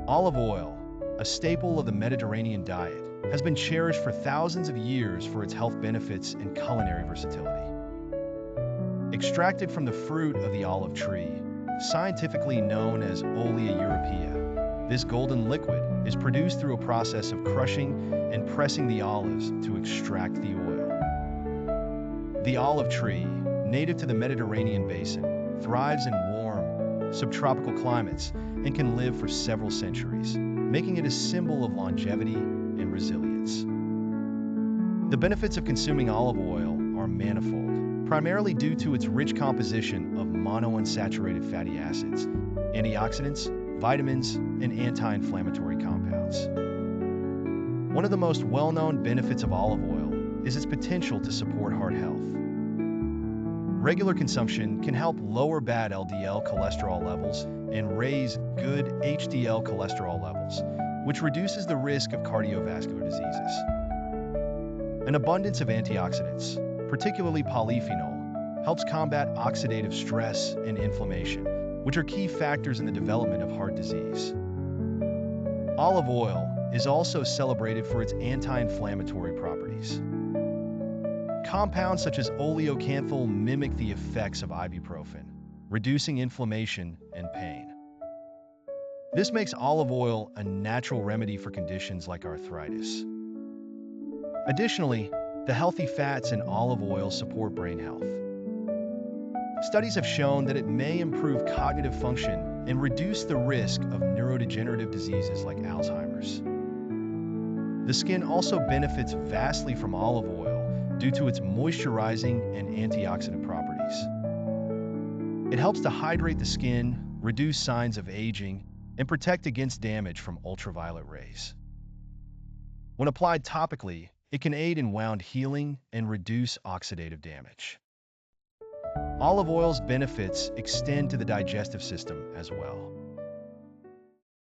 Olive oil, a staple of the Mediterranean diet, has been cherished for thousands of years for its health benefits and culinary versatility. Extracted from the fruit of the olive tree, scientifically known as Olea europea, this golden liquid is produced through a process of crushing and pressing the olives to extract the oil. The olive tree, native to the Mediterranean basin, thrives in warm, subtropical climates and can live for several centuries, making it a symbol of longevity and resilience. The benefits of consuming olive oil are manifold, primarily due to its rich composition of monounsaturated fatty acids, antioxidants, vitamins, and anti-inflammatory compounds. One of the most well-known benefits of olive oil is its potential to support heart health. Regular consumption can help lower bad LDL cholesterol levels and raise good HDL cholesterol levels, which reduces the risk of cardiovascular diseases. An abundance of antioxidants, particularly polyphenol, helps combat oxidative stress and inflammation, which are key factors in the development of heart disease. Olive oil is also celebrated for its anti-inflammatory properties. Compounds such as oleocanthal mimic the effects of ibuprofen, reducing inflammation and pain. This makes olive oil a natural remedy for conditions like arthritis. Additionally, the healthy fats in olive oil support brain health. Studies have shown that it may improve cognitive function and reduce the risk of neurodegenerative diseases like Alzheimer's. The skin also benefits vastly from olive oil due to its moisturizing and antioxidant properties. It helps to hydrate the skin, reduce signs of aging, and protect against damage from ultraviolet rays. When applied topically, it can aid in wound healing and reduce oxidative damage. Olive oil's benefits extend to the digestive system as well.